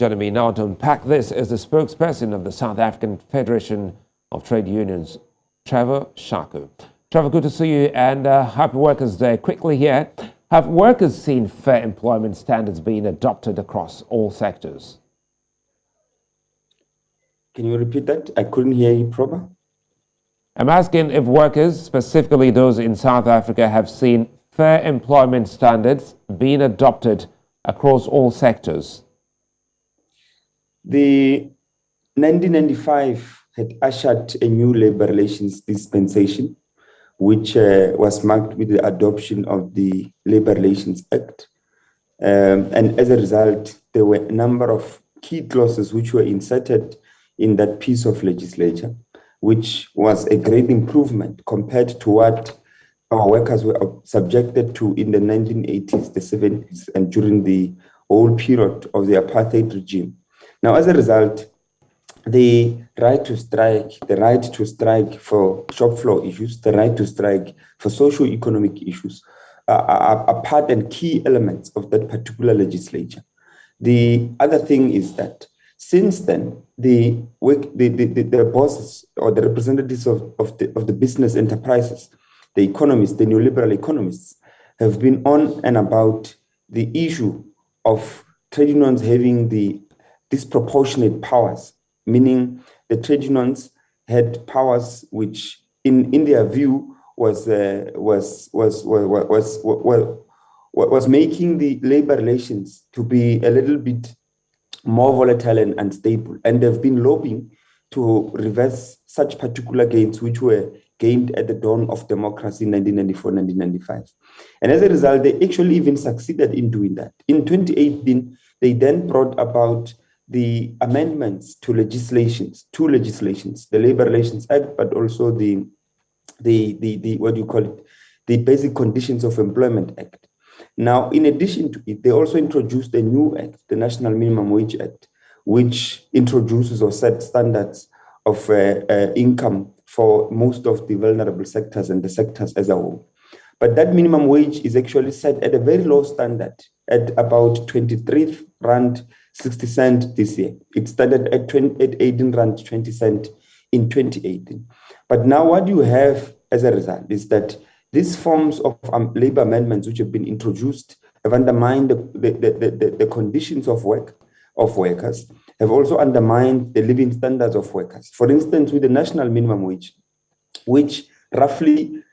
Joining me now to unpack this is the spokesperson of the South African Federation of Trade Unions, Trevor Shaku. Trevor, good to see you, and happy Workers' Day. Quickly here, have workers seen fair employment standards being adopted across all sectors? Can you repeat that? I couldn't hear you proper. I'm asking if workers, specifically those in South Africa, have seen fair employment standards being adopted across all sectors. The 1995 had ushered a new labor relations dispensation, which was marked with the adoption of the Labor Relations Act. And as a result, there were a number of key clauses which were inserted in that piece of legislation, which was a great improvement compared to what our workers were subjected to in the 1980s, the 70s, and during the whole period of the apartheid regime. Now, as a result, the right to strike for shop floor issues, the right to strike for socio-economic issues are part and key elements of that particular legislature. The other thing is that since then, the bosses or the representatives of the business enterprises, the economists, the neoliberal economists, have been on and about the issue of trade unions having the disproportionate powers, meaning the trade unions had powers which, in their view, was making the labor relations to be a little bit more volatile and unstable, and they've been lobbying to reverse such particular gains which were gained at the dawn of democracy in 1994, 1995. And as a result, they actually even succeeded in doing that. In 2018, they then brought about the amendments to two legislations, the Labor Relations Act, but also the Basic Conditions of Employment Act. Now, in addition to it, they also introduced a new act, the National Minimum Wage Act, which introduces or sets standards of income for most of the vulnerable sectors and the sectors as a whole. But that minimum wage is actually set at a very low standard at about 23 Rand 60 cent this year. It started at 18 Rand 20 cent in 2018. But now what you have as a result is that these forms of labor amendments which have been introduced have undermined the conditions of work of workers, have also undermined the living standards of workers. For instance, with the national minimum wage, which roughly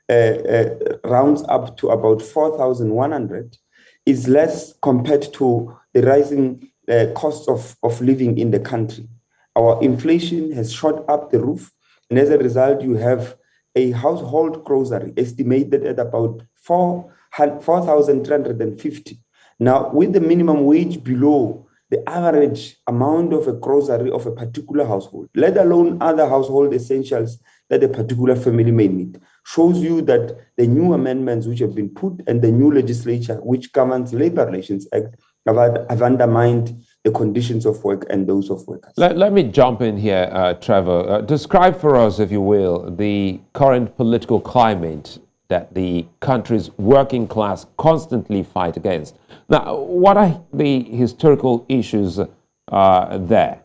rounds up to about 4,100, is less compared to the rising costs of living in the country. Our inflation has shot up the roof, and as a result, you have a household grocery estimated at about 4,350. Now, with the minimum wage below the average amount of a grocery of a particular household, let alone other household essentials that a particular family may need, shows you that the new amendments which have been put and the new legislature which governs Labor Relations Act have undermined the conditions of work and those of workers. Let me jump in here, Trevor. Describe for us, if you will, the current political climate that the country's working class constantly fight against. Now, what are the historical issues there?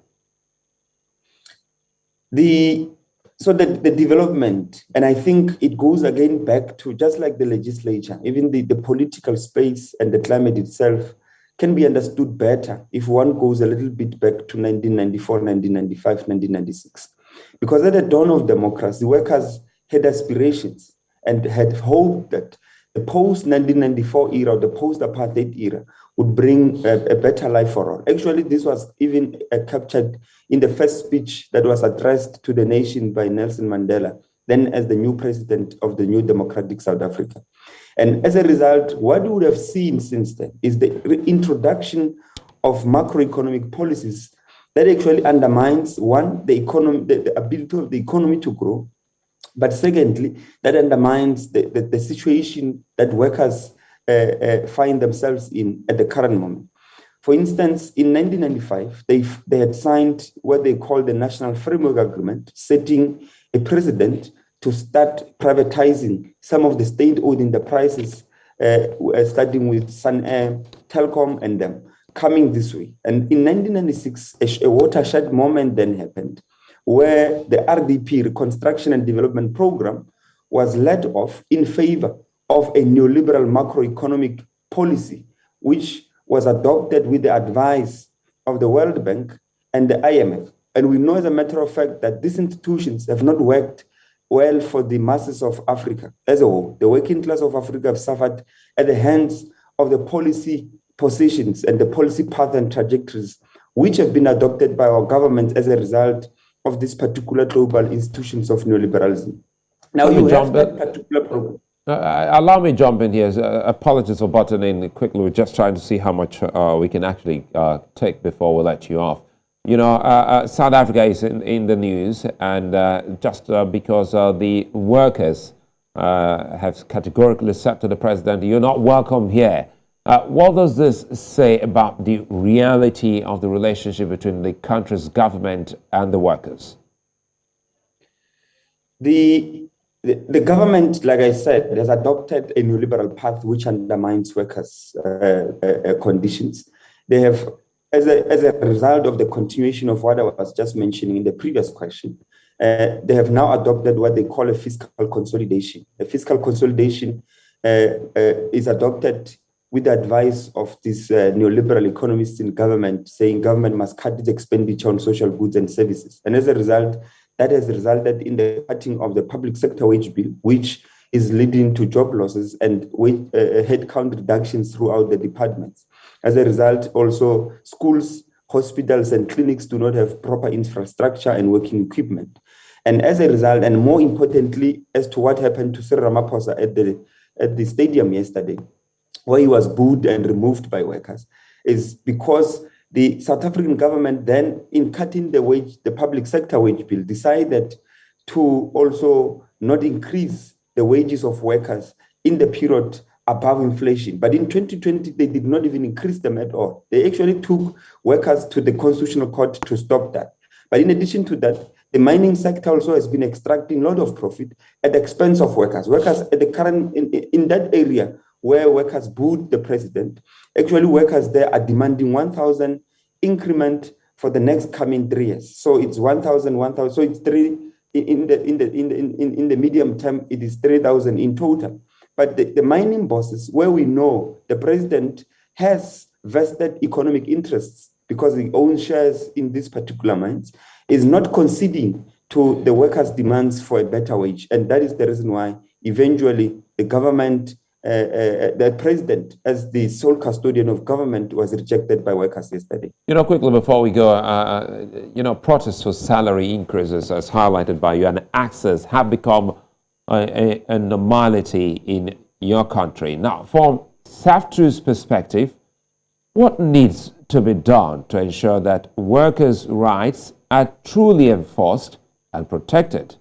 The development, and I think it goes again back to just like the legislature, even the political space and the climate itself can be understood better if one goes a little bit back to 1994, 1995, 1996. Because at the dawn of democracy, workers had aspirations and had hoped that the post-1994 era, or the post-apartheid era, would bring a better life for all. Actually, this was even captured in the first speech that was addressed to the nation by Nelson Mandela, then as the new president of the new democratic South Africa. And as a result, what we would have seen since then is the introduction of macroeconomic policies that actually undermines, one, the ability of the economy to grow, but secondly, that undermines the situation that workers find themselves in at the current moment. For instance, in 1995, they had signed what they call the National Framework Agreement, setting a precedent to start privatizing some of the state-owned enterprises, starting with Sun Air, Telkom, and them, coming this way. And in 1996, a watershed moment then happened where the RDP, Reconstruction and Development Program, was led off in favor of a neoliberal macroeconomic policy, which was adopted with the advice of the World Bank and the IMF. And we know, as a matter of fact, that these institutions have not worked well for the masses of Africa as a whole. The working class of Africa have suffered at the hands of the policy positions and the policy path and trajectories which have been adopted by our government as a result of these particular global institutions of neoliberalism. Now, you have that particular program. Allow me to jump in here. Apologies for butting in quickly. We're just trying to see how much we can actually take before we let you off. You know, South Africa is in the news, and just because the workers have categorically said to the president, "You're not welcome here." What does this say about the reality of the relationship between the country's government and the workers? The government, like I said, has adopted a neoliberal path which undermines workers' conditions. They have, as a result of the continuation of what I was just mentioning in the previous question, they have now adopted what they call a fiscal consolidation. A fiscal consolidation is adopted with the advice of these neoliberal economists in government, saying government must cut its expenditure on social goods and services. And as a result, that has resulted in the cutting of the public sector wage bill, which is leading to job losses and headcount reductions throughout the departments. As a result, also schools, hospitals, and clinics do not have proper infrastructure and working equipment. And as a result, and more importantly, as to what happened to Sir Ramaphosa at the stadium yesterday, where he was booed and removed by workers, is because the South African government then, in cutting the public sector wage bill, decided to also not increase the wages of workers in the period above inflation. But in 2020, they did not even increase them at all. They actually took workers to the Constitutional Court to stop that. But in addition to that, the mining sector also has been extracting a lot of profit at the expense of workers. Workers at the current, in that area where workers booed the president, actually workers there are demanding 1,000 increment for the next coming 3 years. So it's 1,000. So it's three in the medium term. It is 3,000 in total. But the mining bosses, where we know the president has vested economic interests because he owns shares in these particular mines, is not conceding to the workers' demands for a better wage. And that is the reason why eventually the government, the president, as the sole custodian of government, was rejected by workers yesterday. You know, quickly before we go, protests for salary increases, as highlighted by you, and access have become a normality in your country. Now, from SAFTRU's perspective, what needs to be done to ensure that workers' rights are truly enforced and protected?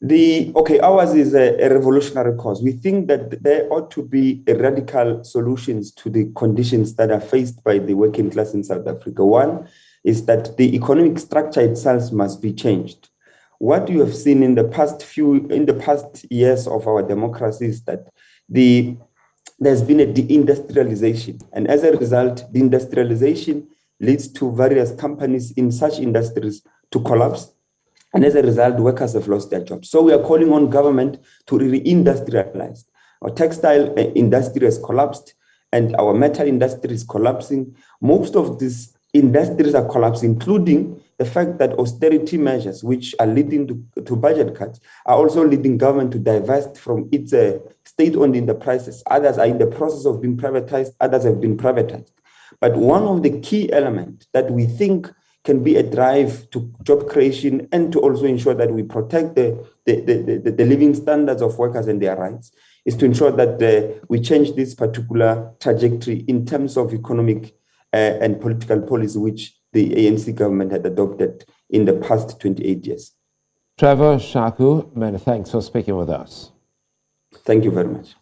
Ours is a revolutionary cause. We think that there ought to be radical solutions to the conditions that are faced by the working class in South Africa. One is that the economic structure itself must be changed. What you have seen in the past years of our democracy is that there's been a deindustrialization, and as a result, deindustrialization leads to various companies in such industries to collapse. And as a result, workers have lost their jobs. So we are calling on government to reindustrialize. Our textile industry has collapsed and our metal industry is collapsing. Most of these industries are collapsing, including the fact that austerity measures, which are leading to budget cuts, are also leading government to divest from its state-owned enterprises. Others are in the process of being privatized. Others have been privatized. But one of the key elements that we think can be a drive to job creation and to also ensure that we protect the living standards of workers and their rights is to ensure that we change this particular trajectory in terms of economic and political policy, which the ANC government had adopted in the past 28 years. Trevor Shaku, many thanks for speaking with us. Thank you very much.